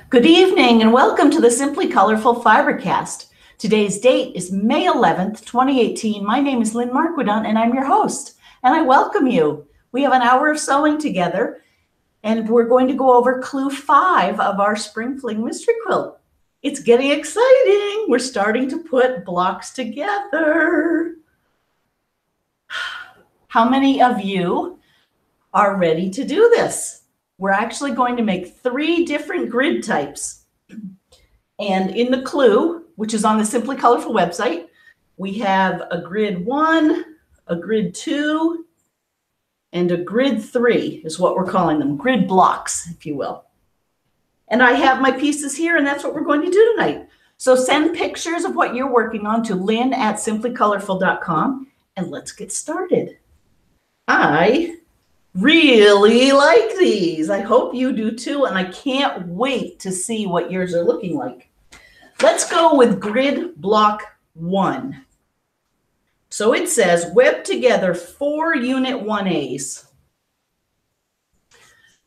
Good evening and welcome to the Simply Colorful FiberCast. Today's date is May 11th, 2018. My name is Lynn and I'm your host, and I welcome you. We have an hour of sewing together, and we're going to go over clue 5 of our Spring Fling Mystery Quilt. It's getting exciting. We're starting to put blocks together. How many of you are ready to do this? We're actually going to make 3 different grid types. And in the clue, which is on the Simply Colorful website, we have a grid 1, a grid 2, and a grid 3 is what we're calling them, grid blocks, if you will. And I have my pieces here, and that's what we're going to do tonight. So send pictures of what you're working on to lynn@simplycolorful.com, and let's get started. I really like these. I hope you do too, and I can't wait to see what yours are looking like. Let's go with grid block 1. So it says web together 4 unit 1As.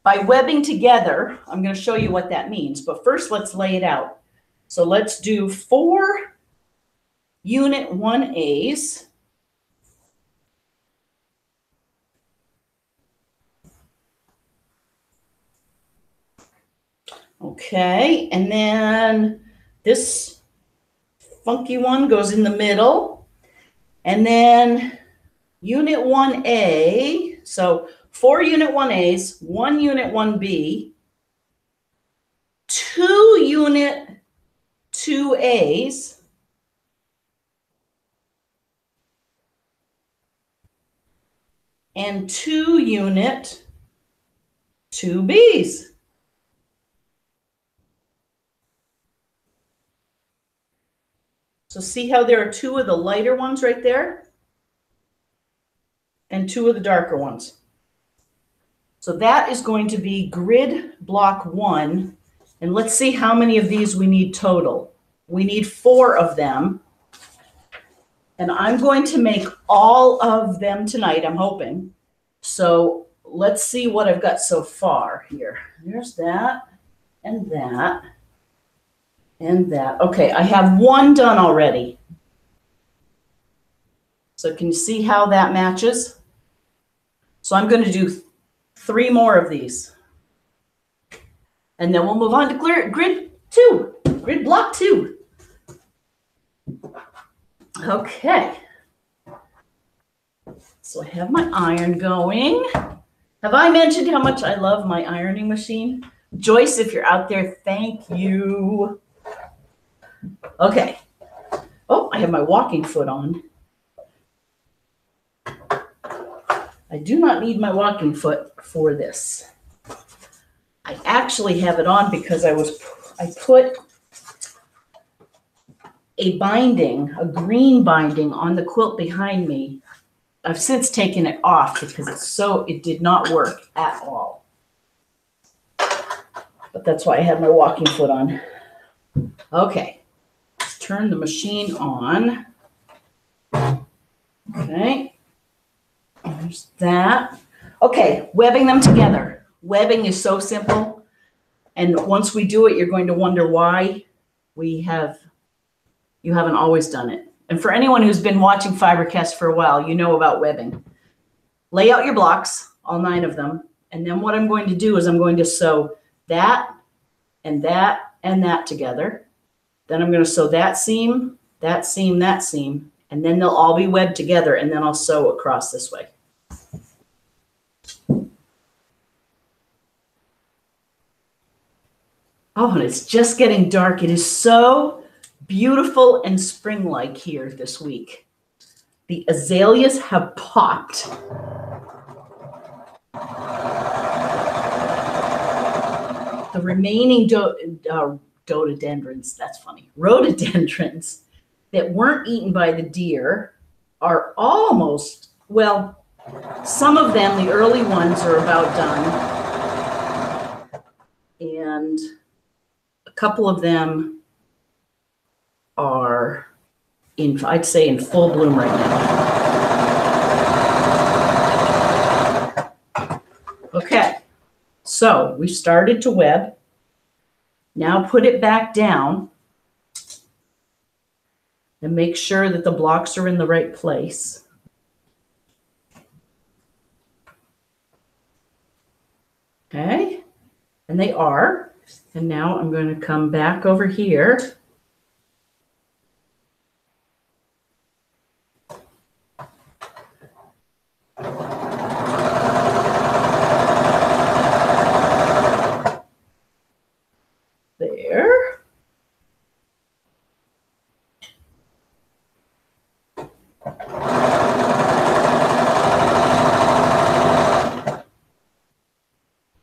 By webbing together, I'm going to show you what that means, but first let's lay it out. So let's do 4 unit 1As. Okay, and then this funky one goes in the middle. And then unit 1A, so 4 unit 1As, 1 unit 1B, 2 unit 2As, and 2 unit 2Bs. So see how there are 2 of the lighter ones right there and 2 of the darker ones. So that is going to be grid block 1. And let's see how many of these we need total. We need 4 of them. And I'm going to make all of them tonight, I'm hoping. So let's see what I've got so far here. There's that and that. And that. Okay, I have 1 done already. So can you see how that matches? So I'm going to do 3 more of these. And then we'll move on to grid 2, grid block 2. Okay. So I have my iron going. Have I mentioned how much I love my ironing machine? Joyce, if you're out there, thank you. Okay. Oh, I have my walking foot on. I do not need my walking foot for this. I actually have it on because I put a binding, a green binding on the quilt behind me. I've since taken it off because it did not work at all. But that's why I have my walking foot on. Okay. Turn the machine on. Okay, there's that. Okay, webbing them together. Webbing is so simple. And once we do it, you're going to wonder why you haven't always done it. And for anyone who's been watching FiberCast for a while, you know about webbing. Lay out your blocks, all 9 of them. And then what I'm going to do is I'm going to sew that and that and that together. Then I'm going to sew that seam, that seam, that seam, and then they'll all be webbed together, and then I'll sew across this way. Oh, and it's just getting dark. It is so beautiful and spring-like here this week. The azaleas have popped. The remaining rhododendrons, that's funny, rhododendrons that weren't eaten by the deer are almost, well, some of them, the early ones, are about done. And a couple of them are I'd say in full bloom right now. Okay, so we started to web. Now put it back down and make sure that the blocks are in the right place. Okay, and they are. And now I'm going to come back over here. There.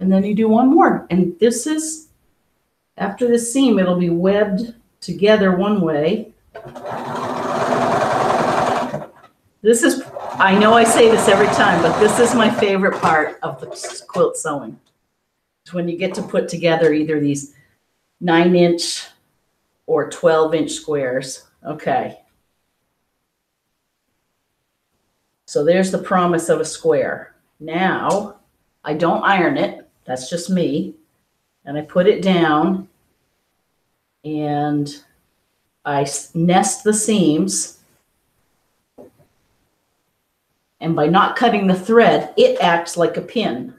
And then you do one more. And this is, after the seam, it'll be webbed together one way. This is, I know I say this every time, but this is my favorite part of the quilt sewing. It's when you get to put together either these 9-inch or 12-inch squares. Okay. So there's the promise of a square. Now, I don't iron it. That's just me. And I put it down and I nest the seams. And by not cutting the thread, it acts like a pin.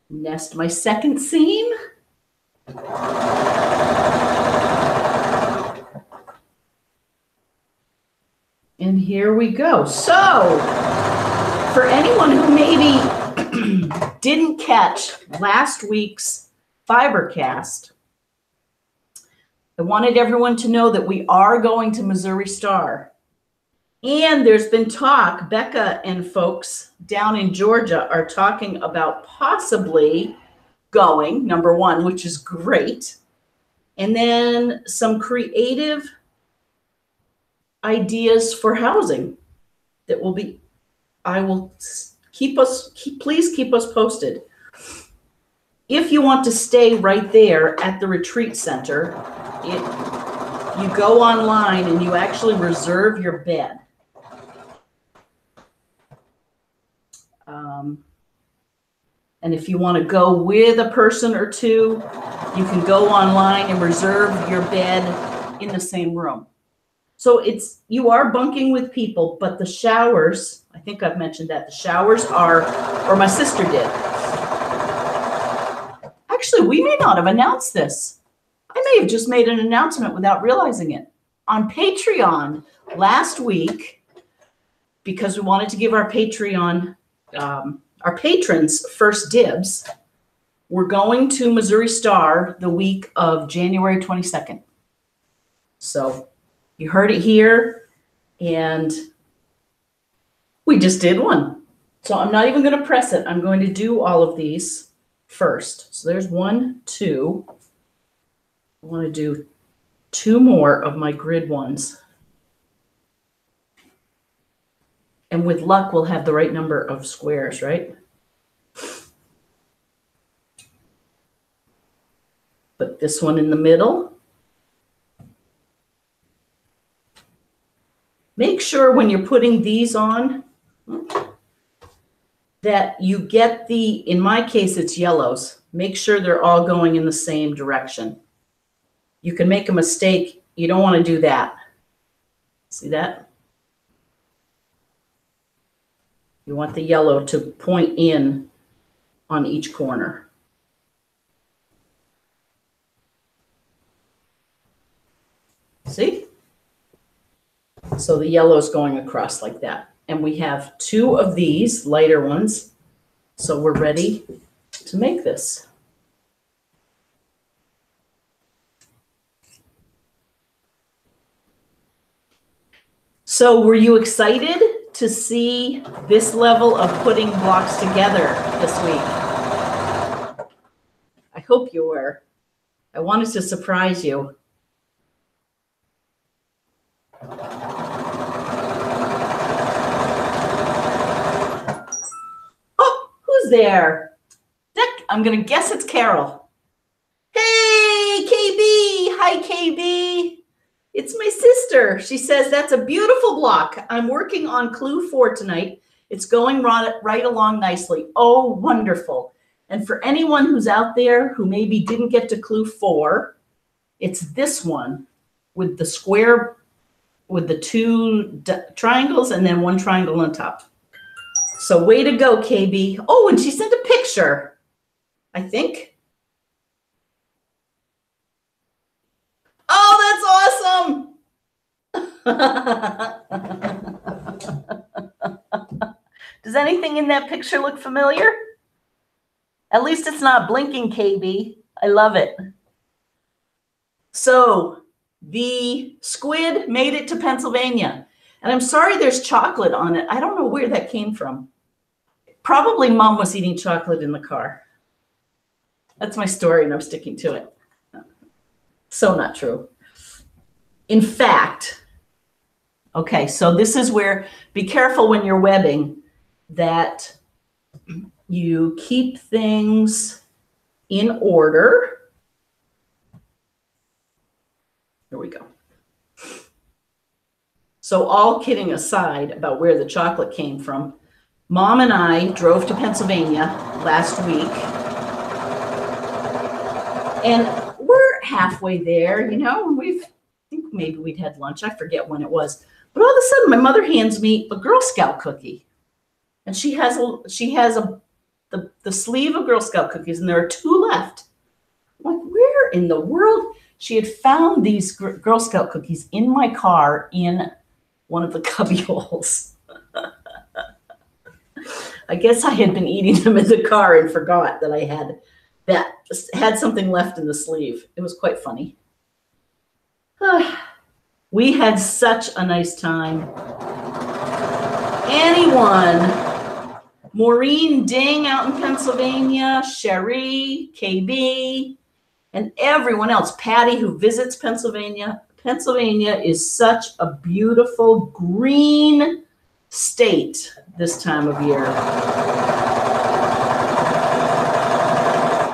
Nest my second seam. And here we go. So, for anyone who maybe didn't catch last week's FiberCast, I wanted everyone to know that we are going to Missouri Star. And there's been talk, Becca and folks down in Georgia are talking about possibly going, number one, which is great. And then some creative ideas for housing that will be, I will please keep us posted. If you want to stay right there at the retreat center, you go online and you actually reserve your bed. And if you want to go with a person or two, you can go online and reserve your bed in the same room. So you are bunking with people, but the showers, I think I've mentioned that, the showers are, or my sister did. Actually, we may not have announced this. I may have just made an announcement without realizing it. On Patreon last week, because we wanted to give our Patreon, our patrons first dibs, we're going to Missouri Star the week of January 22nd. So you heard it here, and we just did one. So I'm not even going to press it. I'm going to do all of these first. So there's 1, 2. I want to do 2 more of my grid ones. And with luck, we'll have the right number of squares, right? Put this one in the middle. Make sure when you're putting these on that you get in my case, it's yellows. Make sure they're all going in the same direction. You can make a mistake. You don't want to do that. See that? You want the yellow to point in on each corner. See? So the yellow is going across like that. And we have 2 of these lighter ones. So we're ready to make this. So were you excited to see this level of putting blocks together this week? I hope you were. I wanted to surprise you. Oh, who's there? I'm going to guess it's Carol. Hey, KB. Hi, KB. It's my sister. She says, that's a beautiful block. I'm working on clue 4 tonight. It's going right along nicely. Oh, wonderful. And for anyone who's out there who maybe didn't get to clue 4, it's this one with the square, with the 2 triangles and then 1 triangle on top. So way to go, KB. Oh, and she sent a picture, I think. Oh, that's awesome. Does anything in that picture look familiar? At least it's not blinking, KB. I love it. So the squid made it to Pennsylvania. And I'm sorry there's chocolate on it. I don't know where that came from. Probably Mom was eating chocolate in the car. That's my story, and I'm sticking to it. So not true. In fact, okay, so this is where, be careful when you're webbing that you keep things in order. Here we go. So all kidding aside about where the chocolate came from, Mom and I drove to Pennsylvania last week. And we're halfway there, you know, and I think maybe we'd had lunch. I forget when it was. But all of a sudden, my mother hands me a Girl Scout cookie. And she has the sleeve of Girl Scout cookies, and there are 2 left. I'm like, where in the world? She had found these Girl Scout cookies in my car in one of the cubby holes. I guess I had been eating them in the car and forgot that I had something left in the sleeve. It was quite funny. We had such a nice time. Anyone? Maureen Ding out in Pennsylvania, Sherry, KB, and everyone else. Patty, who visits Pennsylvania. Pennsylvania is such a beautiful green state this time of year.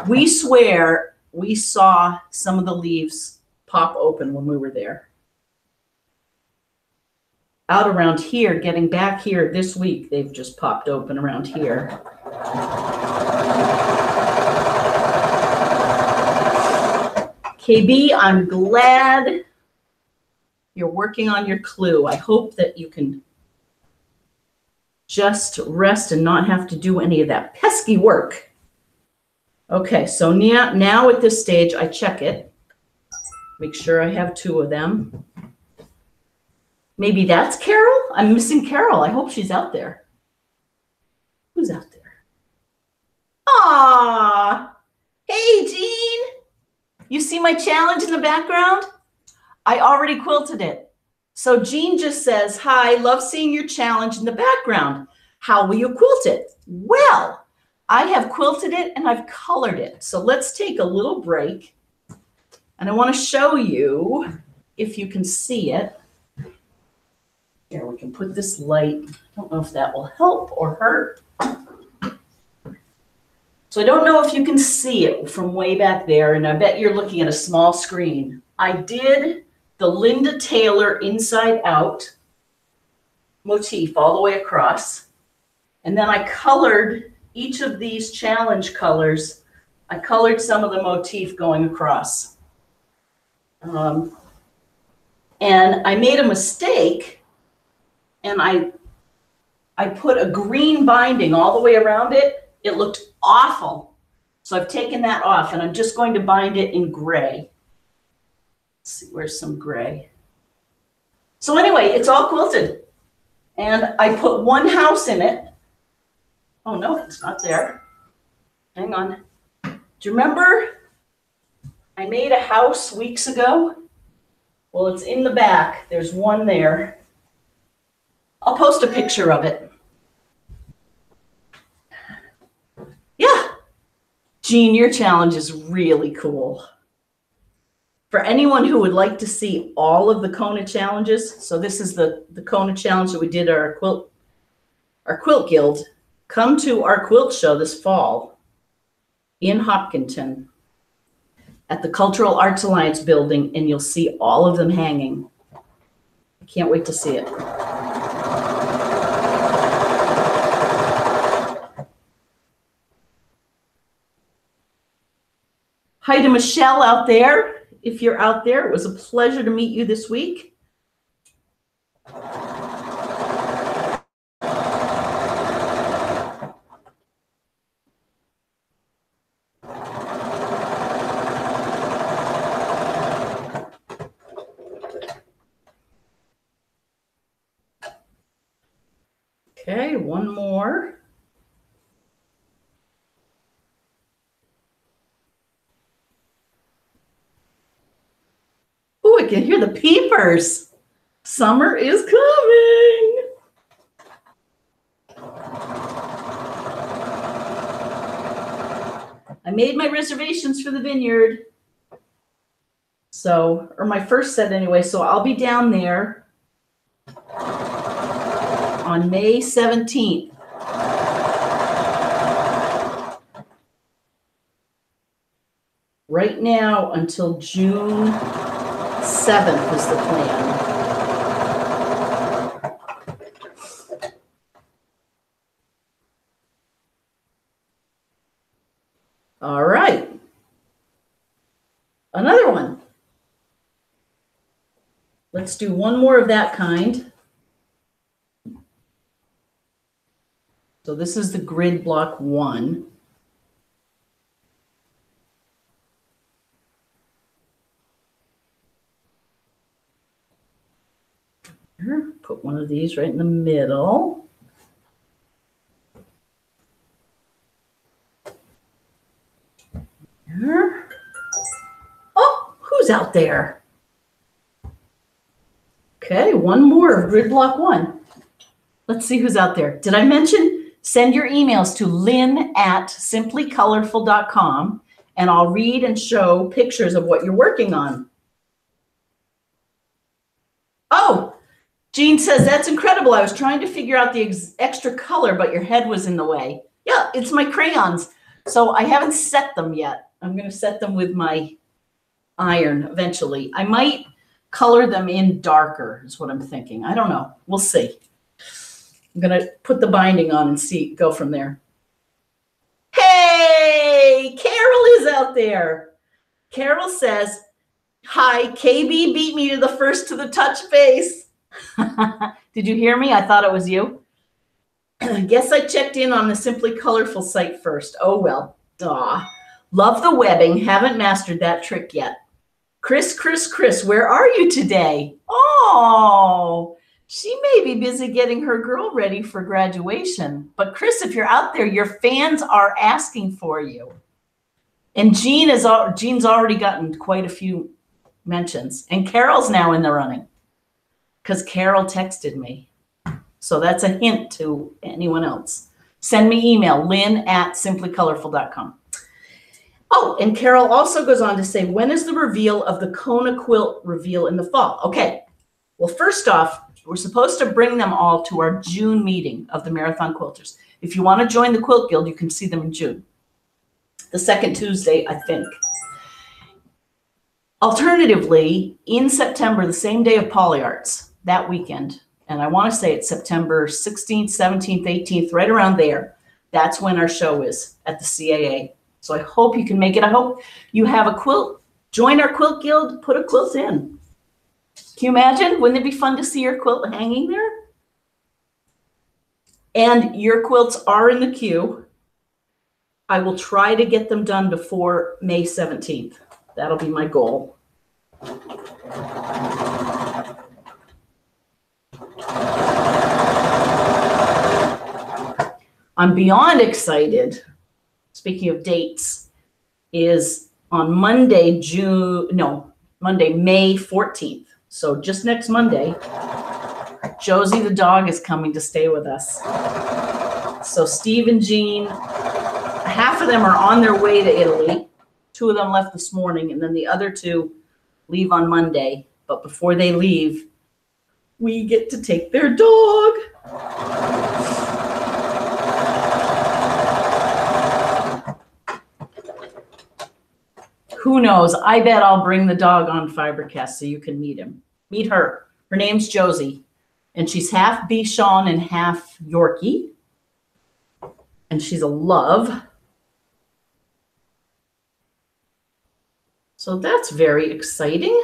We swear we saw some of the leaves pop open when we were there. Out around here, getting back here this week, they've just popped open around here. KB, I'm glad you're working on your clue. I hope that you can just rest and not have to do any of that pesky work. Okay, so now at this stage, I check it. Make sure I have 2 of them. Maybe that's Carol? I'm missing Carol. I hope she's out there. Who's out there? Aw! Hey, Jean! You see my challenge in the background? I already quilted it. So Jean just says, hi, love seeing your challenge in the background. How will you quilt it? Well, I have quilted it and I've colored it. So let's take a little break. And I want to show you, if you can see it. Here, we can put this light. I don't know if that will help or hurt. So I don't know if you can see it from way back there, and I bet you're looking at a small screen. I did the Linda Taylor inside out motif all the way across. And then I colored each of these challenge colors. I colored some of the motif going across. And I made a mistake. And I put a green binding all the way around it. It looked awful. So I've taken that off, and I'm just going to bind it in gray. Let's see, where's some gray? So anyway, it's all quilted. And I put 1 house in it. Oh, no, it's not there. Hang on. Do you remember I made a house weeks ago? Well, it's in the back. There's 1 there. I'll post a picture of it. Yeah. Jean, your challenge is really cool. For anyone who would like to see all of the Kona challenges, so this is the Kona challenge that we did our quilt guild, come to our quilt show this fall in Hopkinton. at the Cultural Arts Alliance building, and you'll see all of them hanging. I can't wait to see it. Hi to Michelle out there. If you're out there, it was a pleasure to meet you this week. Okay, one more. Oh, I can hear the peepers. Summer is coming. I made my reservations for the vineyard. So, or my first set anyway, so I'll be down there on May 17th. Right now until June 7th is the plan. All right. Another one. Let's do one more of that kind. So this is the grid block 1. Here, put one of these right in the middle. Here. Oh, who's out there? Okay, one more of grid block 1. Let's see who's out there. Did I mention send your emails to lynn@simplycolorful.com and I'll read and show pictures of what you're working on. Oh, Jean says, that's incredible. I was trying to figure out the extra color, but your head was in the way. Yeah, it's my crayons. So I haven't set them yet. I'm going to set them with my iron eventually. I might color them in darker is what I'm thinking. I don't know. We'll see. I'm going to put the binding on and see, go from there. Hey, Carol is out there. Carol says, hi, KB beat me to the first to the touch base. Did you hear me? I thought it was you. Guess I checked in on the Simply Colorful site first. Oh, well. Aw. Love the webbing. Haven't mastered that trick yet. Chris, where are you today? Oh, she may be busy getting her girl ready for graduation. But Chris, if you're out there, your fans are asking for you. And Jean's already gotten quite a few mentions. And Carol's now in the running because Carol texted me. So that's a hint to anyone else. Send me email, lynn@simplycolorful.com. Oh, and Carol also goes on to say, when is the reveal of the Kona quilt reveal in the fall? Okay, well, first off, we're supposed to bring them all to our June meeting of the Marathon Quilters. If you want to join the Quilt Guild, you can see them in June. The second Tuesday, I think. Alternatively, in September, the same day of PolyArts, that weekend, and I want to say it's September 16th, 17th, 18th, right around there. That's when our show is at the CAA. So I hope you can make it. I hope you have a quilt. Join our Quilt Guild, put a quilt in. Can you imagine? Wouldn't it be fun to see your quilt hanging there? And your quilts are in the queue. I will try to get them done before May 17th. That'll be my goal. I'm beyond excited. Speaking of dates, is on Monday, May 14th. So just next Monday, Josie the dog is coming to stay with us. So Steve and Jean, half of them are on their way to Italy. 2 of them left this morning, and then the other 2 leave on Monday. But before they leave, we get to take their dog. Who Who knows? I bet I'll bring the dog on FiberCast so you can meet him. Meet her. Her name's Josie, and she's half Bichon and half Yorkie, and she's a love. So that's very exciting.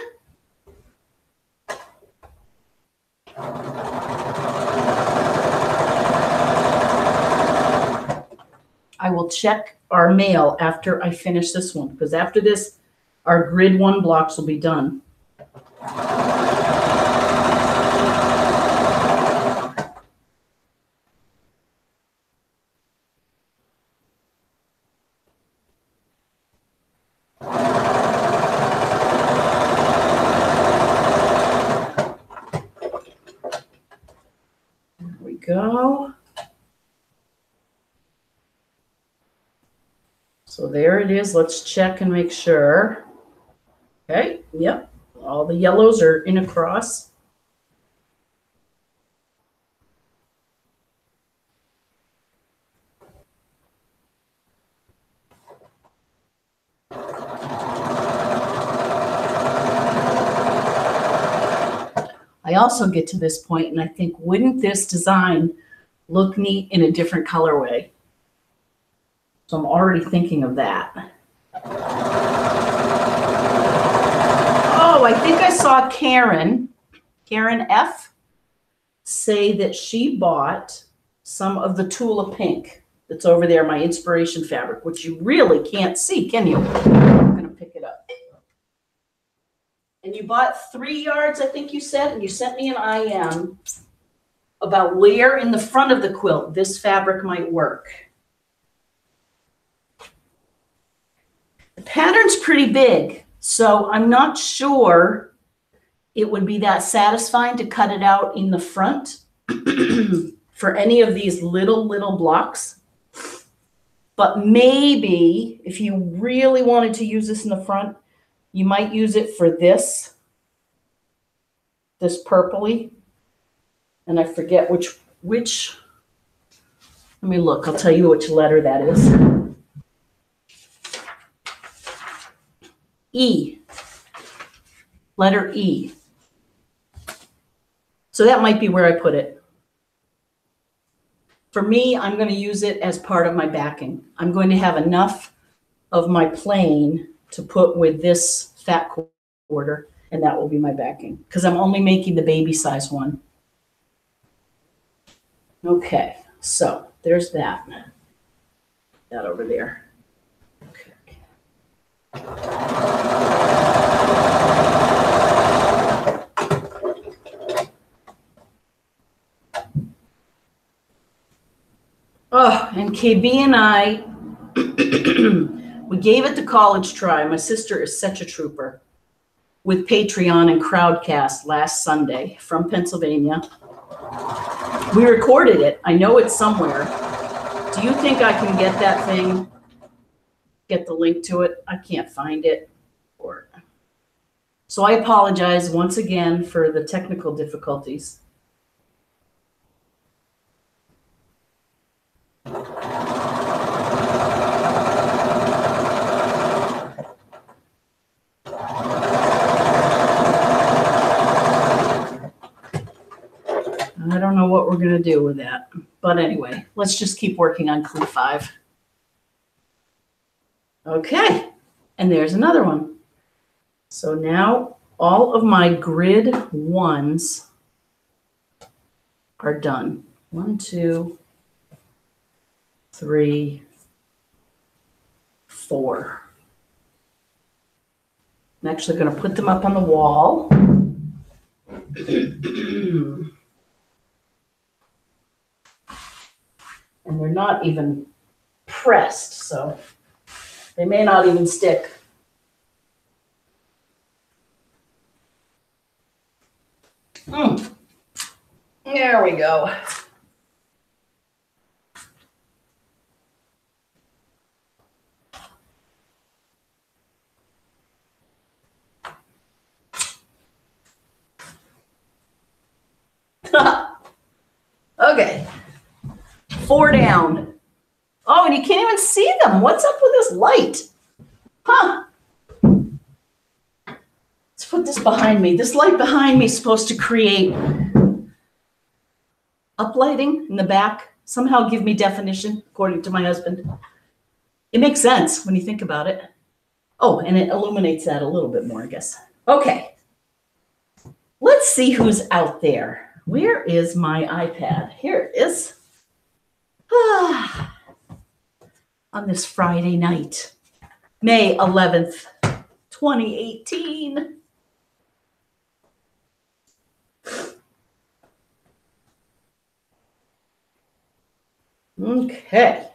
I will check our mail after I finish this one, because after this, our grid 1 blocks will be done. There we go. So there it is. Let's check and make sure. Okay, yep. All the yellows are in across. I also get to this point and I think, wouldn't this design look neat in a different colorway? So I'm already thinking of that. Oh, I think I saw Karen F, say that she bought some of the Tula Pink that's over there, my inspiration fabric, which you really can't see, can you? I'm going to pick it up. And you bought 3 yards, I think you said, and you sent me an IM about where in the front of the quilt this fabric might work. The pattern's pretty big, so I'm not sure it would be that satisfying to cut it out in the front for any of these little blocks. But maybe if you really wanted to use this in the front, you might use it for this purpley. And I forget which, let me look, I'll tell you which letter that is. E, letter E. So that might be where I put it. For me, I'm going to use it as part of my backing. I'm going to have enough of my plain to put with this fat quarter, and that will be my backing, because I'm only making the baby size one. Okay, so there's that. That over there. Okay. Oh, and KB and I, we gave it the college try. My sister is such a trooper with Patreon and Crowdcast last Sunday from Pennsylvania. We recorded it. I know it's somewhere. Do you think I can get that thing? Get the link to it? I can't find it. So I apologize once again for the technical difficulties. I don't know what we're going to do with that. But anyway, let's just keep working on clue 5. Okay, and there's another one. So now all of my grid 1s are done. 1, 2, 3, 4. I'm actually going to put them up on the wall. And they're not even pressed, so they may not even stick. There we go. Okay. 4 down. Oh, and you can't even see them. What's up with this light? Huh. put this behind me. This light behind me is supposed to create uplighting in the back, somehow give me definition, according to my husband. It makes sense when you think about it. Oh, and it illuminates that a little bit more, I guess. Okay. Let's see who's out there. Where is my iPad? Here it is. On this Friday night, May 11th, 2018. Okay.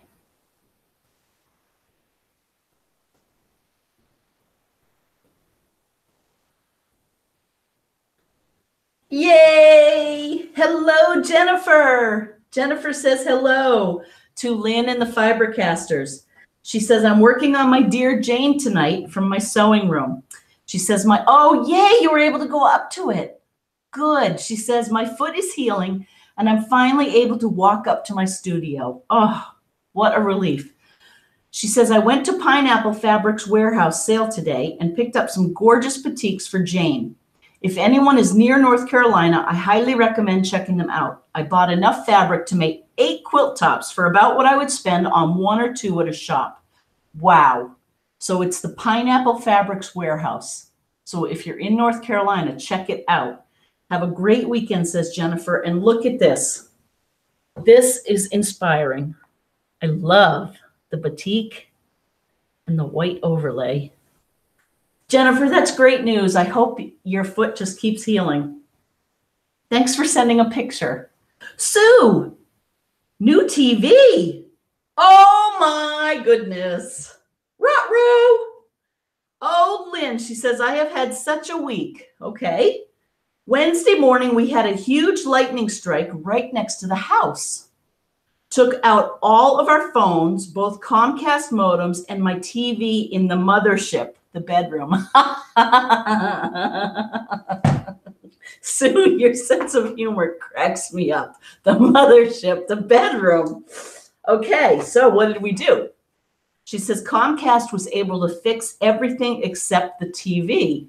Yay! Hello, Jennifer. Jennifer says hello to Lynn and the FiberCasters. She says, I'm working on my Dear Jane tonight from my sewing room. She says, oh, yay, you were able to go up to it. Good. She says, my foot is healing and I'm finally able to walk up to my studio. Oh, what a relief. She says, I went to Pineapple Fabrics Warehouse sale today and picked up some gorgeous batiks for Jane. If anyone is near North Carolina, I highly recommend checking them out. I bought enough fabric to make 8 quilt tops for about what I would spend on 1 or 2 at a shop. Wow. So it's the Pineapple Fabrics Warehouse. So if you're in North Carolina, check it out. Have a great weekend, says Jennifer. And look at this. This is inspiring. I love the batik and the white overlay. Jennifer, that's great news. I hope your foot just keeps healing. Thanks for sending a picture. Sue, new TV. Oh my goodness. Ruh-roh. Oh, Lynn, she says, I have had such a week. Okay. Wednesday morning, we had a huge lightning strike right next to the house. Took out all of our phones, both Comcast modems and my TV in the mothership, the bedroom. Sue, your sense of humor cracks me up. The mothership, the bedroom. Okay, so what did we do? She says Comcast was able to fix everything except the TV.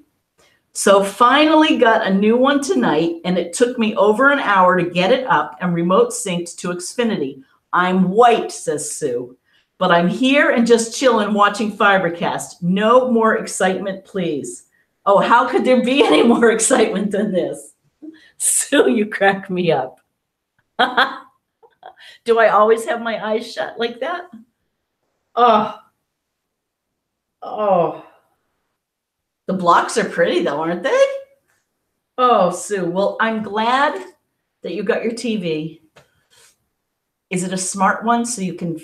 So finally got a new one tonight, and it took me over an hour to get it up and remote synced to Xfinity. I'm white, says Sue, but I'm here and just chilling watching FiberCast. No more excitement, please. Oh, how could there be any more excitement than this? Sue, you crack me up. Do I always have my eyes shut like that? Oh. The blocks are pretty though, aren't they? Oh, Sue. Well, I'm glad that you got your TV. Is it a smart one so you can,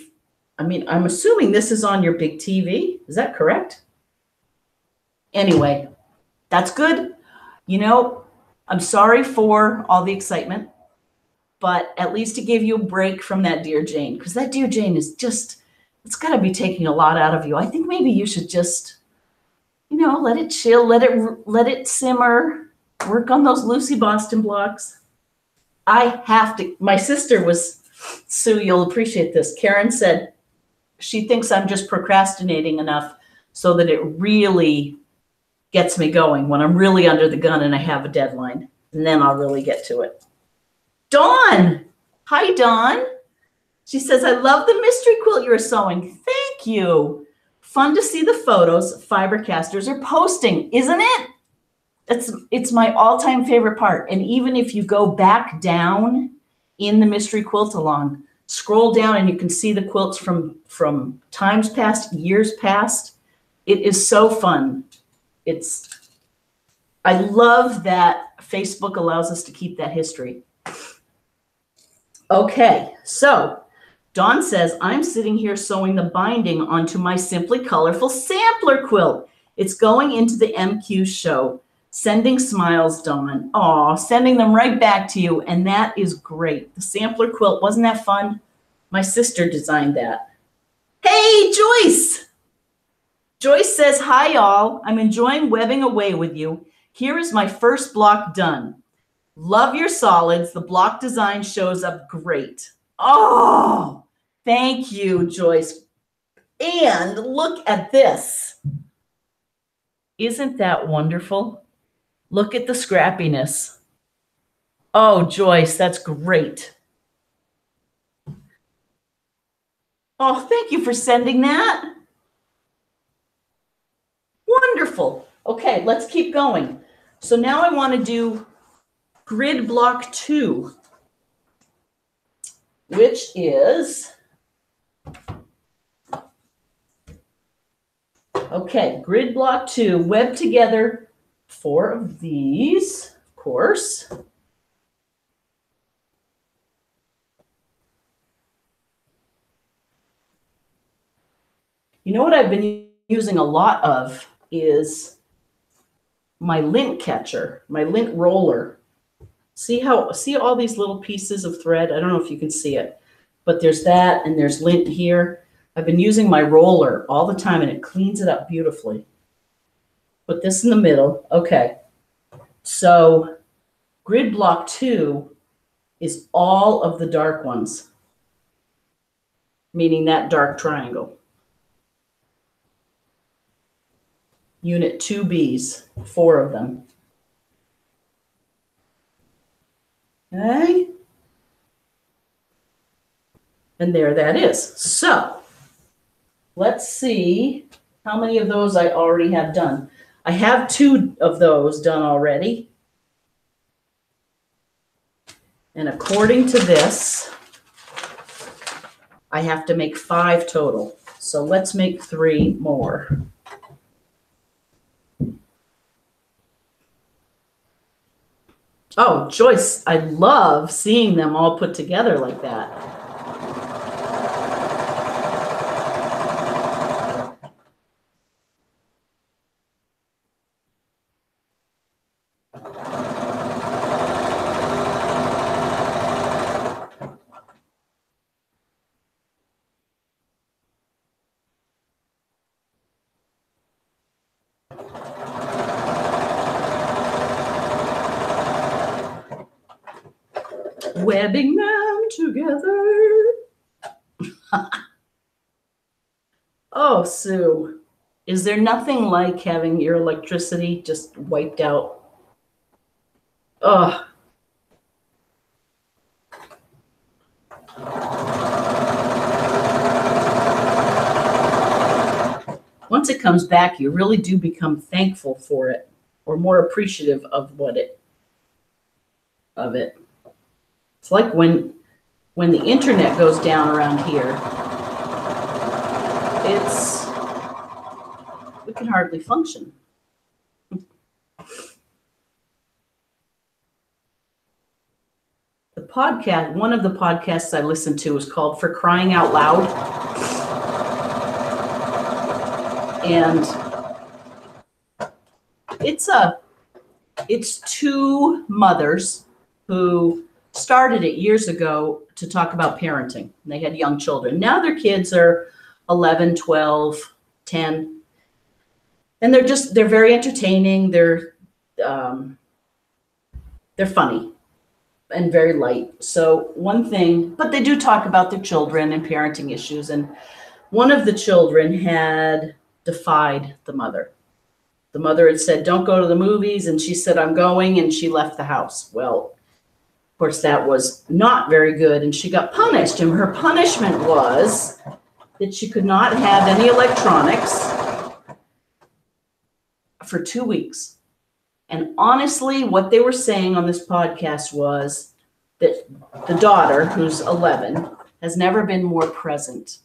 I'm assuming this is on your big TV. Is that correct? Anyway, that's good. You know, I'm sorry for all the excitement, but at least it gave you a break from that Dear Jane, because that Dear Jane is just, it's got to be taking a lot out of you. I think maybe you should just, let it chill, let it simmer, work on those Lucy Boston blocks. I have to, my sister was, Sue, you'll appreciate this. Karen said she thinks I'm just procrastinating enough so that it really gets me going when I'm really under the gun and I have a deadline, and then I'll really get to it. Dawn. Hi, Dawn. She says, I love the mystery quilt you're sewing. Thank you. Fun to see the photos FiberCasters are posting, isn't it? It's my all-time favorite part. And even if you go back down in the mystery quilt along, scroll down and you can see the quilts from times past, years past. It is so fun. I love that Facebook allows us to keep that history. Okay, so Dawn says, I'm sitting here sewing the binding onto my Simply Colorful sampler quilt. It's going into the MQ show. Sending smiles, Dawn. Aw, sending them right back to you, and that is great. The sampler quilt, wasn't that fun? My sister designed that. Hey, Joyce! Joyce says, hi, y'all. I'm enjoying webbing away with you. Here is my first block done. Love your solids. The block design shows up great. Oh, thank you, Joyce. And look at this. Isn't that wonderful? Look at the scrappiness. Oh, Joyce, that's great. Oh, thank you for sending that. Wonderful. Okay, let's keep going. So now I want to do grid block 2, which is, okay, grid block 2, web together 4 of these, of course. You know what I've been using a lot of is my lint catcher, my lint roller. See all these little pieces of thread? I don't know if you can see it, but there's that and there's lint here. I've been using my roller all the time and it cleans it up beautifully. Put this in the middle. Okay. So grid block 2 is all of the dark ones, meaning that dark triangle. Unit 2Bs, 4 of them. Okay. And there that is. So let's see how many of those I already have done. I have 2 of those done already. And according to this, I have to make 5 total. So let's make 3 more. Oh, Joyce, I love seeing them all put together like that. Webbing them together. Oh, Sue, is there nothing like having your electricity just wiped out? Ugh. Once it comes back, you really do become thankful for it or more appreciative of it. It's like when the internet goes down around here, we can hardly function. The podcast, one of the podcasts I listened to was called For Crying Out Loud. And it's 2 mothers who started it years ago to talk about parenting. They had young children. Now their kids are 11, 12, 10. And they're very entertaining. They're funny and very light. So one thing, but they do talk about their children and parenting issues. And one of the children had defied the mother. The mother had said, don't go to the movies. And she said, I'm going. And she left the house. Well, of course, that was not very good. And she got punished. And her punishment was that she could not have any electronics for 2 weeks. And honestly, what they were saying on this podcast was that the daughter, who's 11, has never been more present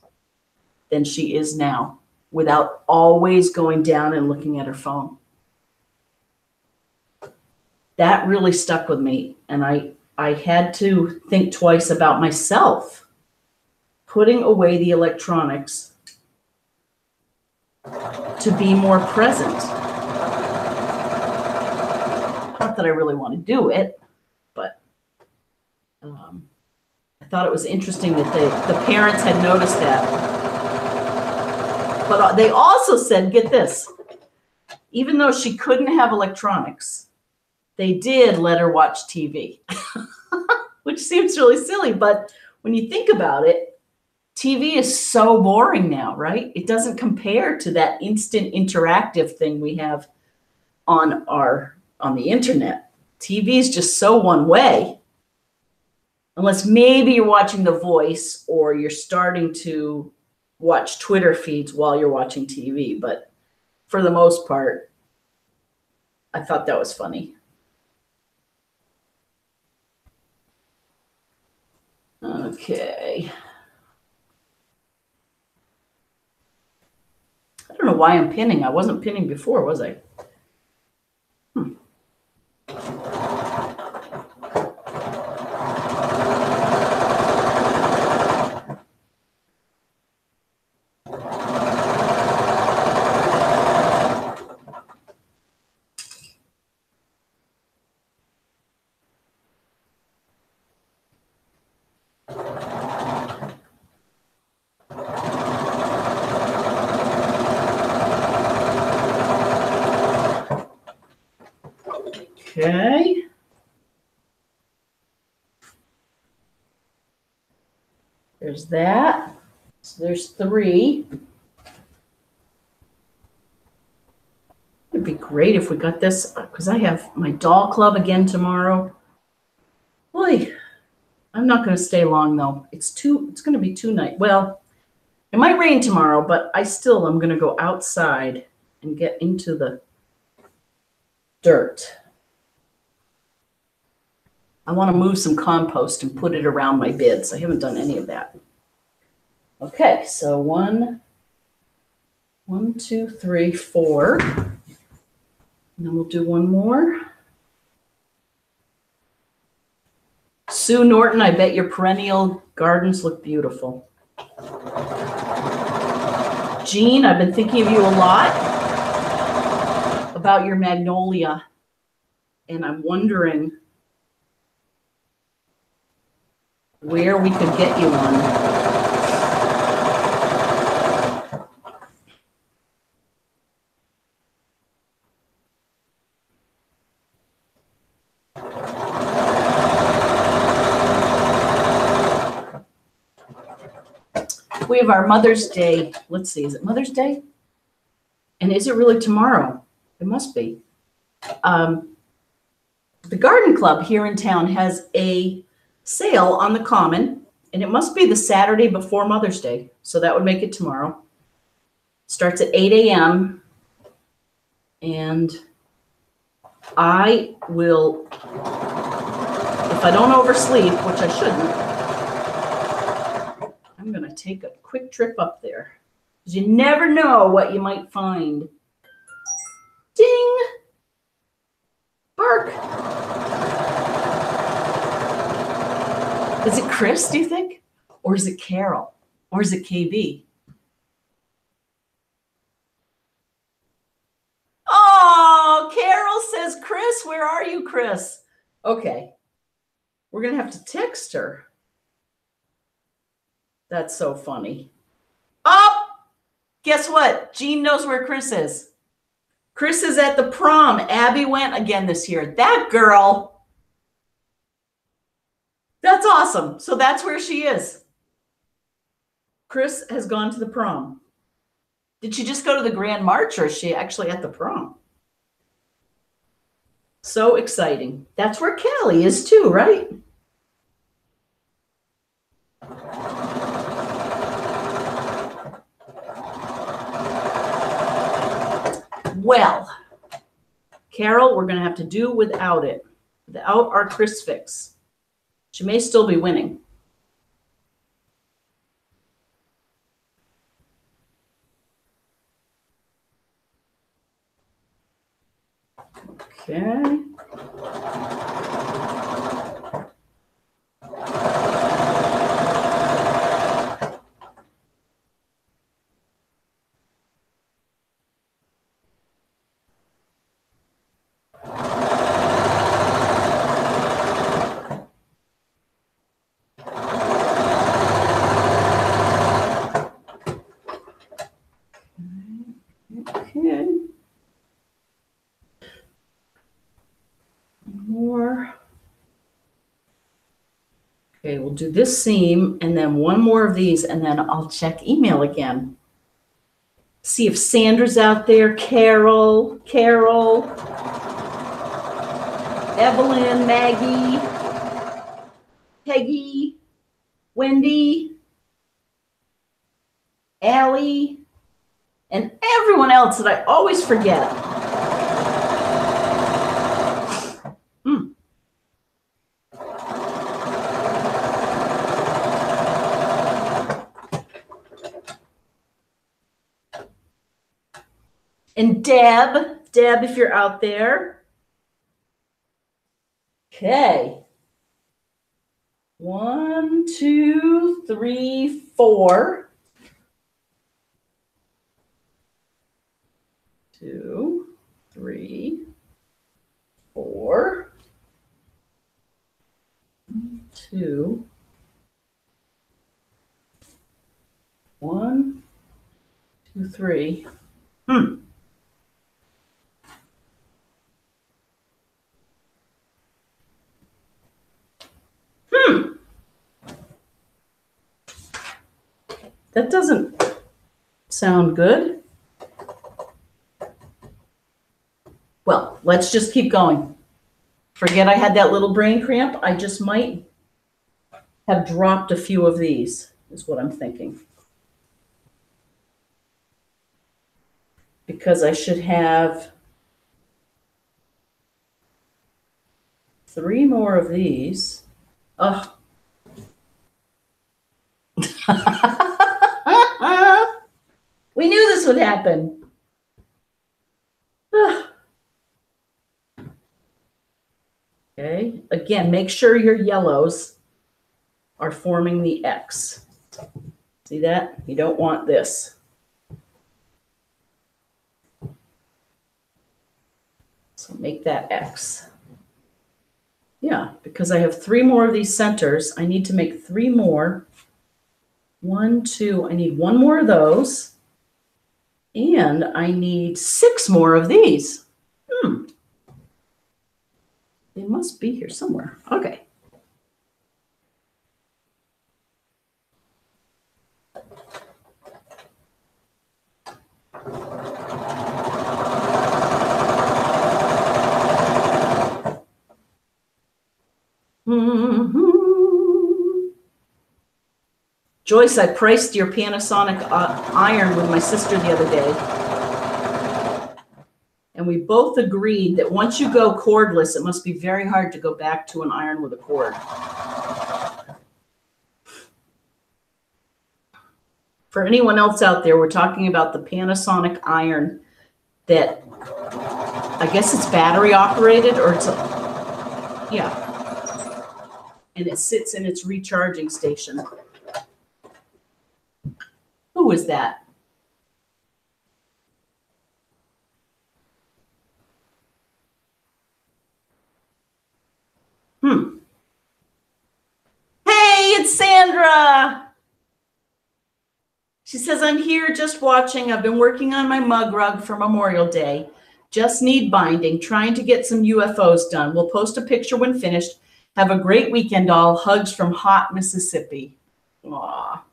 than she is now, without always going down and looking at her phone. That really stuck with me. And I had to think twice about myself putting away the electronics to be more present. Not that I really want to do it, but I thought it was interesting that the parents had noticed that. But they also said, get this, even though she couldn't have electronics, they did let her watch TV, which seems really silly. But when you think about it, TV is so boring now, right? It doesn't compare to that instant interactive thing we have on our on the internet. TV is just so one way. Unless maybe you're watching The Voice or you're starting to watch Twitter feeds while you're watching TV. But for the most part, I thought that was funny. Okay. I don't know why I'm pinning. I wasn't pinning before, was I? Okay. There's that. So there's 3. It'd be great if we got this, because I have my doll club again tomorrow. Boy, I'm not going to stay long though. It's going to be too nice. Well, it might rain tomorrow, but I still am going to go outside and get into the dirt. I want to move some compost and put it around my beds. I haven't done any of that. Okay, so 1, 2, 3, 4. And then we'll do one more. Sue Norton, I bet your perennial gardens look beautiful. Jean, I've been thinking of you a lot about your magnolia. And I'm wondering where we could get you one. We have our Mother's Day. Let's see, is it Mother's Day? And is it really tomorrow? It must be. The garden club here in town has a sale on the Common, and it must be the Saturday before Mother's Day. So that would make it tomorrow. Starts at 8 a.m. And I will, if I don't oversleep, which I shouldn't, I'm going to take a quick trip up there. Because you never know what you might find. Ding! Bark! Is it Chris, do you think? Or is it Carol? Or is it KB? Oh, Carol says, Chris, where are you, Chris? Okay. We're going to have to text her. That's so funny. Oh, guess what? Jean knows where Chris is. Chris is at the prom. Abby went again this year. That girl. That's awesome. So that's where she is. Chris has gone to the prom. Did she just go to the Grand March, or is she actually at the prom? So exciting. That's where Callie is too, right? Well, Carol, we're going to have to do without it, without our Chris fix. She may still be winning. Okay. Okay, we'll do this seam and then one more of these, and then I'll check email again. See if Sandra's out there. Carol. Evelyn, Maggie, Peggy, Wendy, Allie, and everyone else that I always forget. And Deb, if you're out there. Okay. 1, 2, 3, 4. 2, 3, 4. 2. 1, 2, 3. That doesn't sound good. Well, let's just keep going. Forget I had that little brain cramp. I just might have dropped a few of these, is what I'm thinking. Because I should have 3 more of these. Oh. We knew this would happen. Okay, again, make sure your yellows are forming the X. See that? You don't want this. So make that X. Yeah, because I have 3 more of these centers. I need to make 3 more. 1, 2, I need 1 more of those. And I need 6 more of these. They must be here somewhere. Okay. Joyce, I priced your Panasonic iron with my sister the other day. And we both agreed that once you go cordless, it must be very hard to go back to an iron with a cord. For anyone else out there, we're talking about the Panasonic iron that I guess it's battery operated, or it's yeah. And it sits in its recharging station. Who was that? Hey, it's Sandra. She says, I'm here just watching. I've been working on my mug rug for Memorial Day. Just need binding, trying to get some UFOs done. We'll post a picture when finished. Have a great weekend, all. Hugs from hot Mississippi. Aw.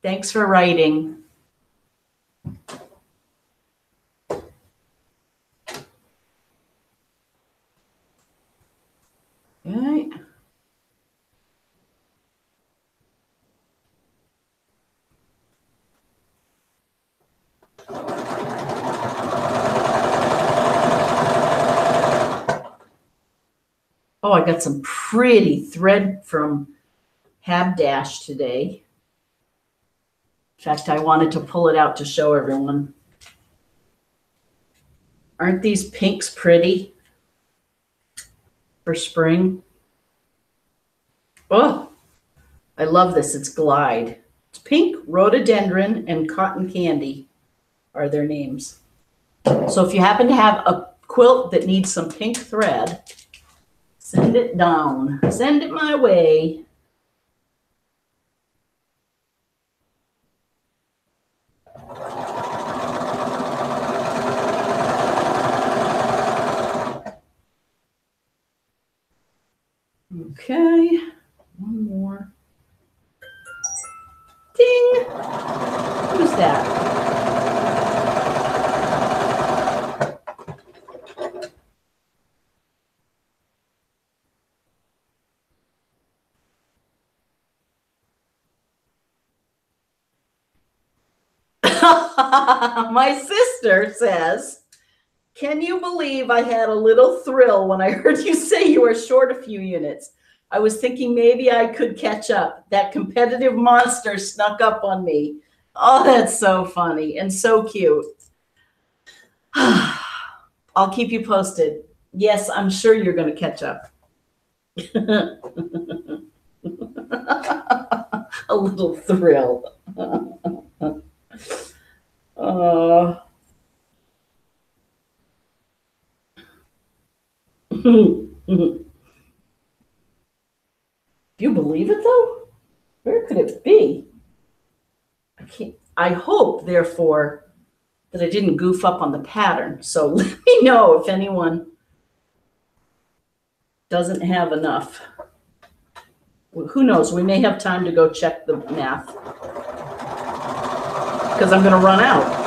Thanks for writing. All right. Oh, I got some pretty thread from Habdash today. In fact, I wanted to pull it out to show everyone. Aren't these pinks pretty for spring? Oh, I love this. It's Glide. It's pink, rhododendron, and cotton candy are their names. So if you happen to have a quilt that needs some pink thread, send it down. Send it my way. Okay, one more. Ding! Who's that? My sister says, can you believe I had a little thrill when I heard you say you were short a few units? I was thinking maybe I could catch up. That competitive monster snuck up on me. Oh, that's so funny and so cute. I'll keep you posted. Yes, I'm sure you're going to catch up. A little thrill. Do you believe it though? Where could it be? I hope, therefore, that I didn't goof up on the pattern. So let me know if anyone doesn't have enough. Well, who knows? We may have time to go check the math because I'm going to run out.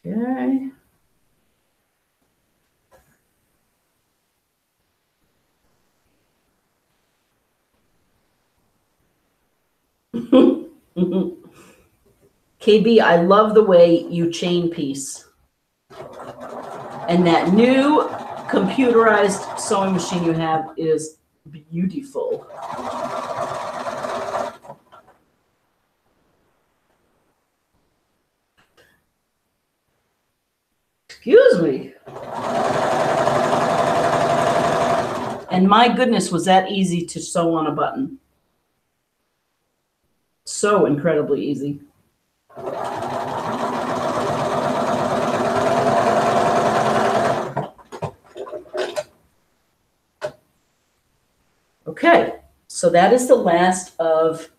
Okay. KB, I love the way you chain piece. And that new computerized sewing machine you have is beautiful. Excuse me. And my goodness, was that easy to sew on a button. So incredibly easy. Okay, so that is the last of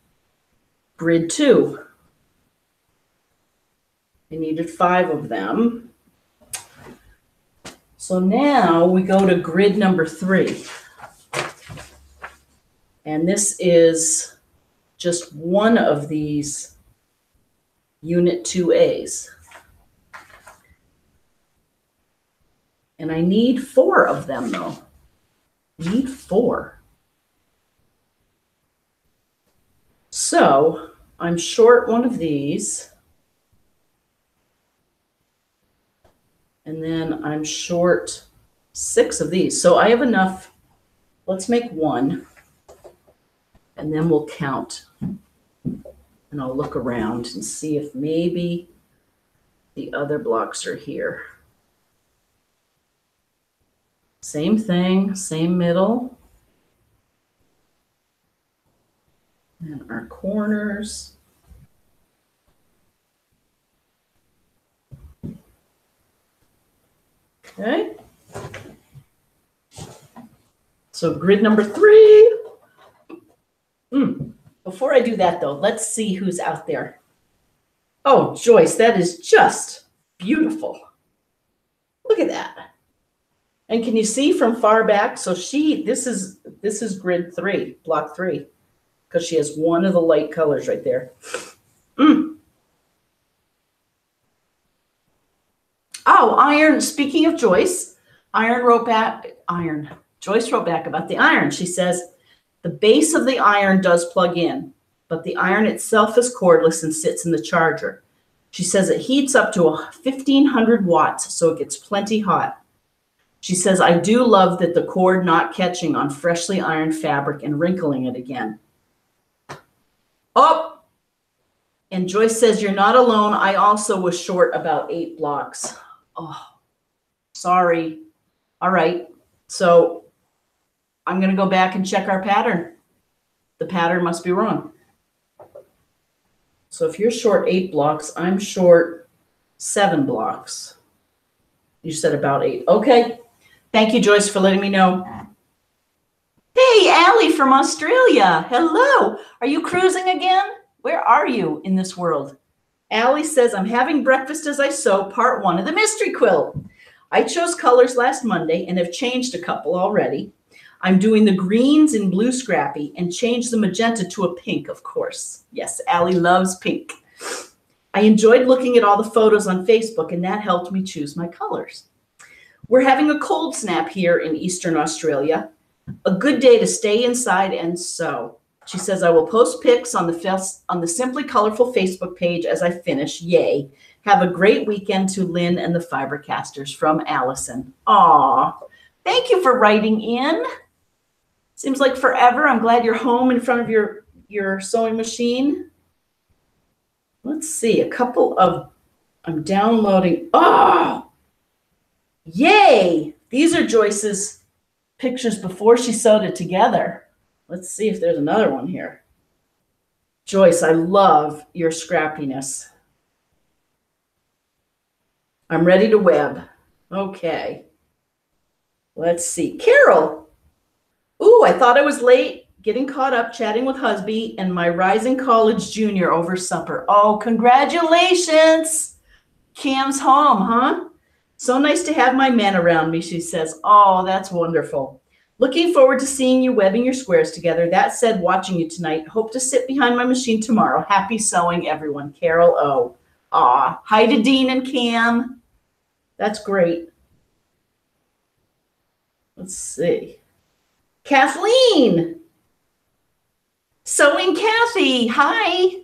grid 2. I needed 5 of them. So now we go to grid number 3. And this is just one of these Unit 2As. And I need 4 of them, though. I need 4. So I'm short one of these. And then I'm short 6 of these. So I have enough. Let's make 1. And then we'll count. And I'll look around and see if maybe the other blocks are here. Same thing, same middle. And our corners. Okay. So grid number 3. Before I do that, though, let's see who's out there. Oh, Joyce, that is just beautiful. Look at that. And can you see from far back? So this is grid 3, block 3, because she has one of the light colors right there. Oh, iron. Speaking of Joyce, Joyce wrote back about the iron. She says, the base of the iron does plug in, but the iron itself is cordless and sits in the charger. She says it heats up to 1,500 watts, so it gets plenty hot. She says, I do love that the cord not catching on freshly ironed fabric and wrinkling it again. Oh, and Joyce says, you're not alone. I also was short about 8 blocks. Oh, sorry. All right. So I'm going to go back and check our pattern. The pattern must be wrong. So if you're short 8 blocks, I'm short 7 blocks. You said about 8. Okay. Thank you, Joyce, for letting me know. Hey, Allie from Australia. Hello. Are you cruising again? Where are you in this world? Allie says, I'm having breakfast as I sew part 1 of the mystery quilt. I chose colors last Monday and have changed a couple already. I'm doing the greens in blue scrappy and changed the magenta to a pink, of course. Yes, Allie loves pink. I enjoyed looking at all the photos on Facebook, and that helped me choose my colors. We're having a cold snap here in Eastern Australia. A good day to stay inside and sew. She says, I will post pics on the Simply Colorful Facebook page as I finish. Yay. Have a great weekend to Lynn and the FiberCasters, from Allison. Aw, thank you for writing in. Seems like forever. I'm glad you're home in front of your sewing machine. Let's see, I'm downloading. Oh, yay. These are Joyce's pictures before she sewed it together. Let's see if there's another one here. Joyce, I love your scrappiness. I'm ready to web. Okay. Let's see. Carol. Ooh, I thought I was late, getting caught up, chatting with husband and my rising college junior over supper. Oh, congratulations. Cam's home, huh? So nice to have my men around me, she says. Oh, that's wonderful. Looking forward to seeing you webbing your squares together. That said, watching you tonight. Hope to sit behind my machine tomorrow. Happy sewing, everyone. Carol O. Aw. Hi to Dean and Cam. That's great. Let's see. Kathleen. Sewing Kathy. Hi.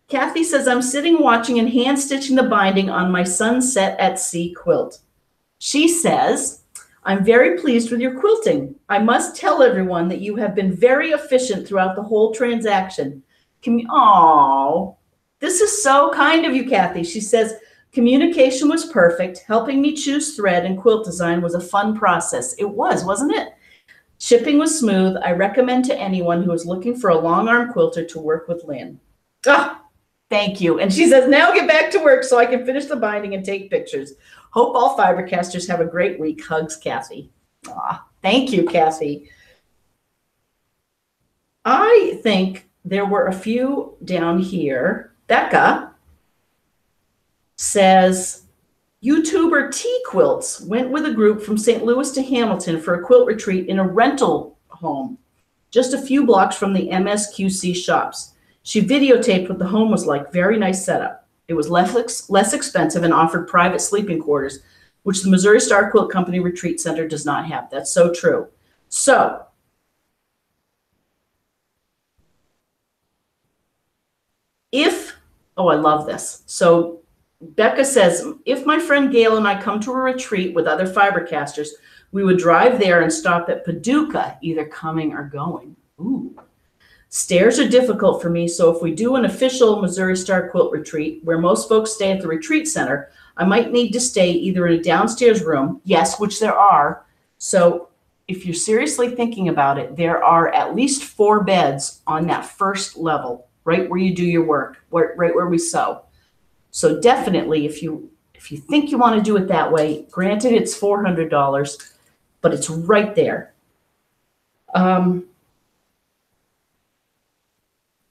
Kathy says, I'm sitting watching and hand stitching the binding on my Sunset at Sea quilt. She says, I'm very pleased with your quilting. I must tell everyone that you have been very efficient throughout the whole transaction. Oh, this is so kind of you, Kathy. She says, communication was perfect. Helping me choose thread and quilt design was a fun process. It was, wasn't it? Shipping was smooth. I recommend to anyone who is looking for a long arm quilter to work with Lynn. Ah, thank you. And she says, now get back to work so I can finish the binding and take pictures. Hope all FiberCasters have a great week. Hugs, Kathy. Ah, thank you, Kathy. I think there were a few down here. Becca says, YouTuber T-Quilts went with a group from St. Louis to Hamilton for a quilt retreat in a rental home, just a few blocks from the MSQC shops. She videotaped what the home was like. Very nice setup. It was less expensive and offered private sleeping quarters, which the Missouri Star Quilt Company Retreat Center does not have. That's so true. So, I love this. So Becca says, if my friend Gail and I come to a retreat with other FiberCasters, we would drive there and stop at Paducah, either coming or going. Ooh. Stairs are difficult for me, so if we do an official Missouri Star Quilt retreat, where most folks stay at the retreat center, I might need to stay either in a downstairs room, yes, which there are. So if you're seriously thinking about it, there are at least 4 beds on that first level, right where you do your work, right where we sew. So definitely, if you think you want to do it that way, granted it's $400, but it's right there.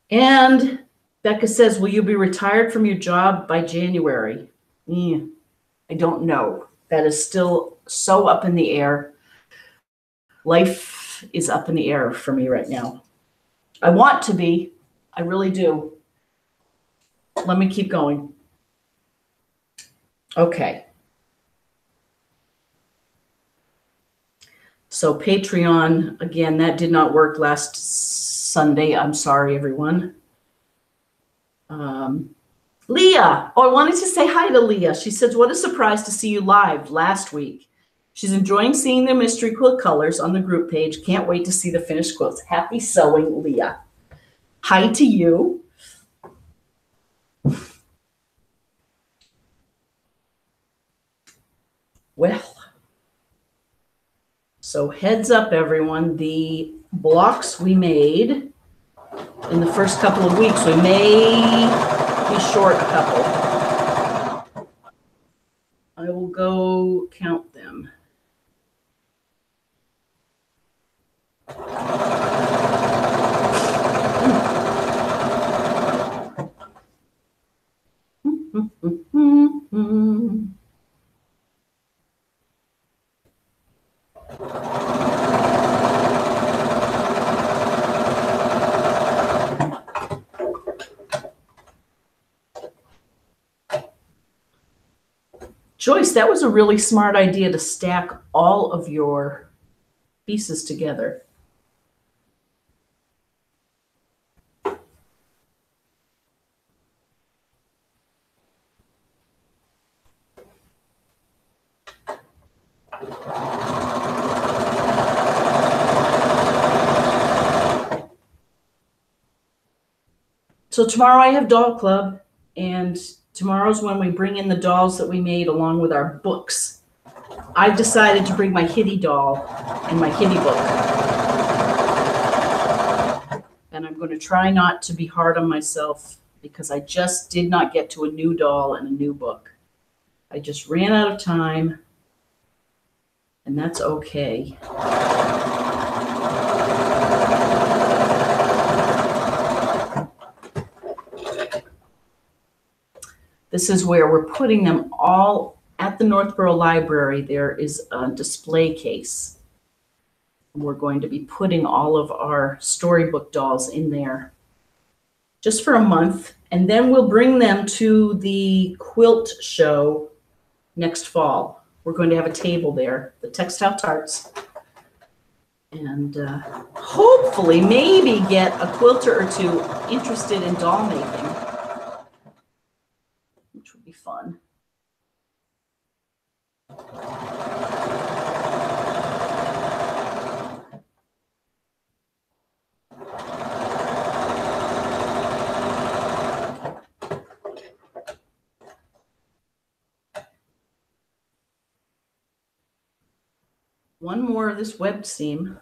And Becca says, will you be retired from your job by January? I don't know. That is still so up in the air. Life is up in the air for me right now. I want to be. I really do. Let me keep going. Okay. So Patreon, again, that did not work last Sunday. I'm sorry, everyone. Leah. Oh, I wanted to say hi to Leah. She says, what a surprise to see you live last week. She's enjoying seeing the mystery quilt colors on the group page. Can't wait to see the finished quilts. Happy sewing, Leah. Hi to you. Well, so heads up, everyone. The blocks we made in the first couple of weeks, we may be short a couple. I will go count them. Joyce, that was a really smart idea to stack all of your pieces together. So tomorrow I have doll club, and tomorrow's when we bring in the dolls that we made along with our books. I've decided to bring my Hitty doll and my Hitty book. And I'm going to try not to be hard on myself because I just did not get to a new doll and a new book. I just ran out of time, and that's okay. This is where we're putting them all at the Northborough Library. There is a display case. We're going to be putting all of our storybook dolls in there just for a month, and then we'll bring them to the quilt show next fall. We're going to have a table there, the Textile Tarts, and hopefully maybe get a quilter or two interested in doll making, which would be fun. One more of this web seam.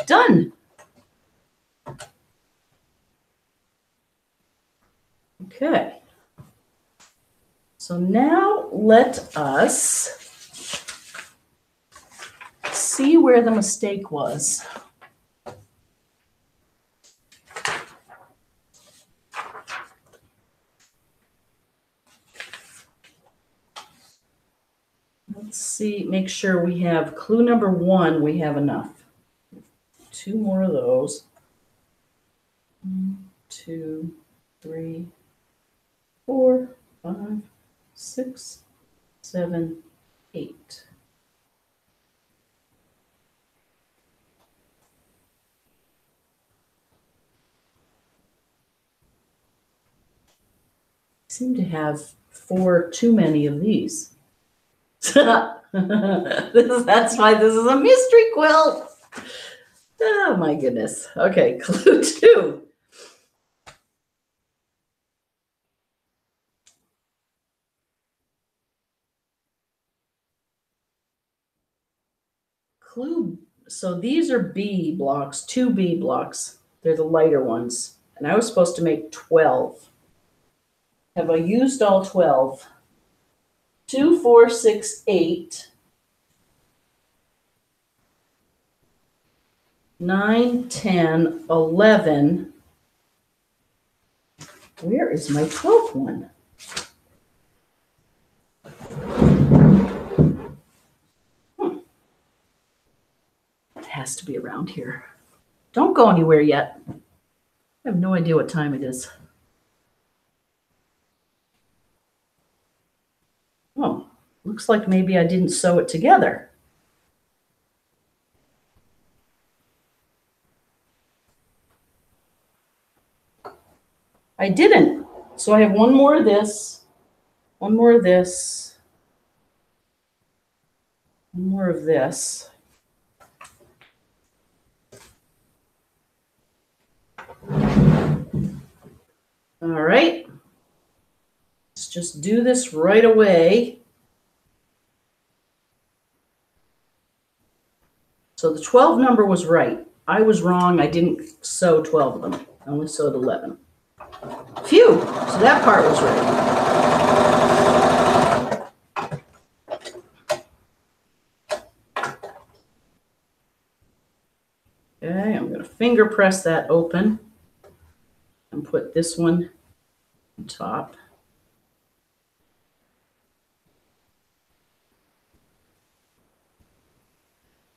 Done. Okay. So now let us see where the mistake was. Let's see, make sure we have clue number 1, we have enough. 2 more of those. 1, 2, 3, 4, 5, 6, 7, 8. I seem to have 4 too many of these. That's why this is a mystery quilt. Oh my goodness. Okay, clue 2. So these are B blocks, 2 B blocks. They're the lighter ones. And I was supposed to make 12. Have I used all 12? 2, 4, 6, 8. 9, 10, 11. Where is my 12th one? It has to be around here. Don't go anywhere yet. I have no idea what time it is. Oh, looks like maybe I didn't sew it together. I didn't. So I have one more of this, one more of this, one more of this. All right. Let's just do this right away. So the 12 number was right. I was wrong. I didn't sew 12 of them. I only sewed 11. Phew! So that part was right. Okay, I'm going to finger press that open and put this one on top.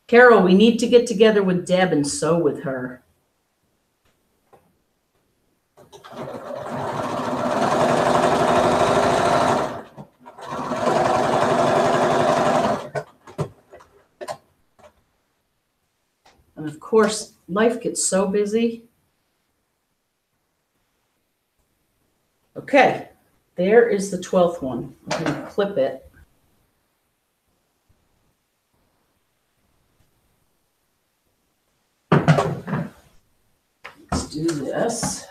Carol, we need to get together with Deb and sew with her. And of course, life gets so busy. Okay, there is the 12th one. I'm going to clip it. Let's do this.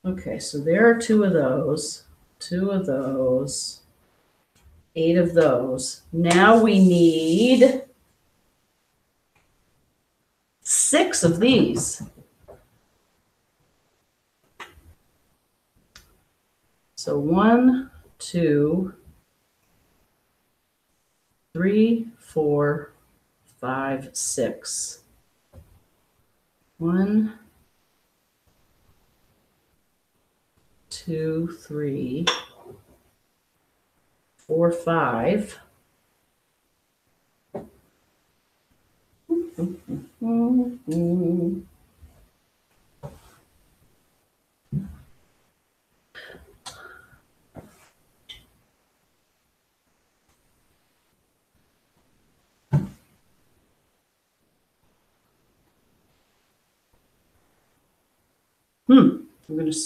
Okay, so there are 2 of those, 2 of those, 8 of those. Now we need 6 of these. So 1, 2, 3, 4, 5, 6. 1, 2, 3, 4, 5. I'm going to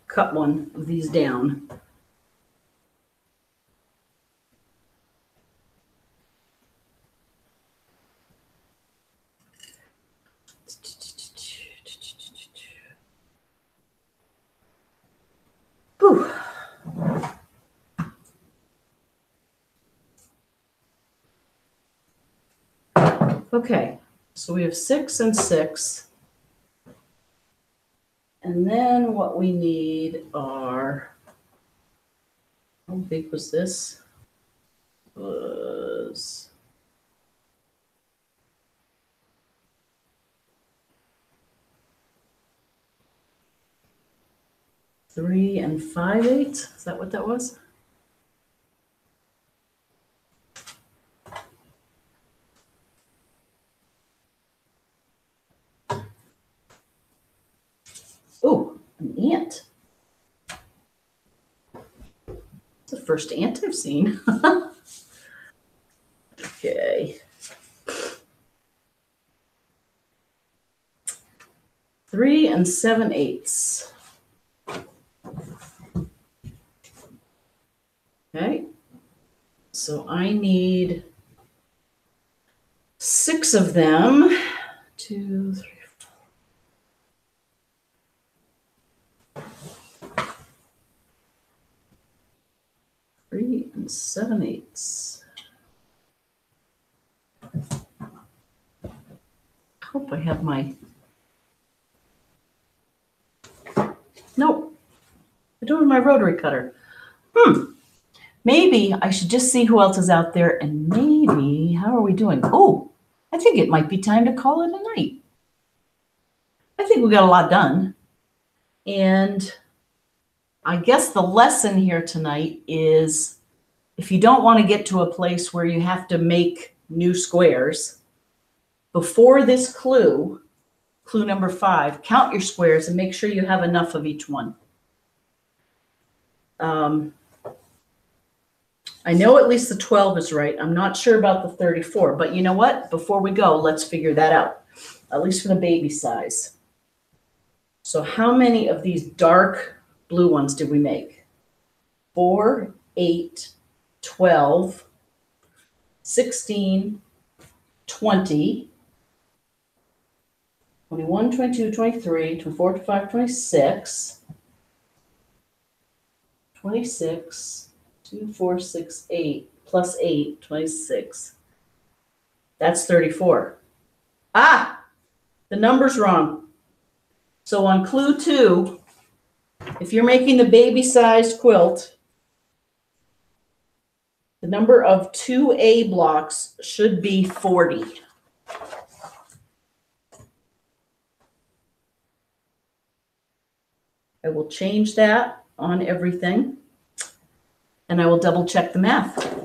cut one of these down. Whew. Okay, so we have 6 and 6. And then what we need are, how big was this? Was 3 and 5/8. Is that what that was? Oh, an ant. It's the first ant I've seen. Okay. 3 and 7/8. Okay. So I need 6 of them. 2, 3, 4. 3 and 7/8. I hope I have my. Nope. I don't have my rotary cutter. Maybe I should just see who else is out there, and maybe, how are we doing? Oh, I think it might be time to call it a night. I think we got a lot done. And I guess the lesson here tonight is if you don't want to get to a place where you have to make new squares, before this clue, clue number 5, count your squares and make sure you have enough of each one. I know at least the 12 is right. I'm not sure about the 34, but you know what? Before we go, let's figure that out, at least for the baby size. So how many of these dark blue ones did we make? 4, 8, 12, 16, 20, 21, 22, 23, 24, 25, 26, 26, 2, 4, 6, 8, plus 8, 26, That's 34. Ah, the number's wrong. So on clue 2, if you're making the baby-sized quilt, the number of 2A blocks should be 40. I will change that on everything, and I will double check the math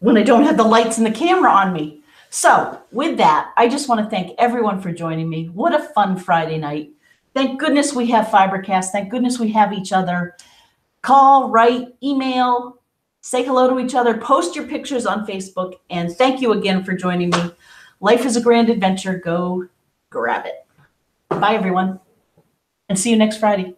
when I don't have the lights and the camera on me. So with that, I just want to thank everyone for joining me. What a fun Friday night. Thank goodness we have FiberCast. Thank goodness we have each other. Call, write, email, say hello to each other, post your pictures on Facebook, and thank you again for joining me. Life is a grand adventure. Go grab it. Bye, everyone, and see you next Friday.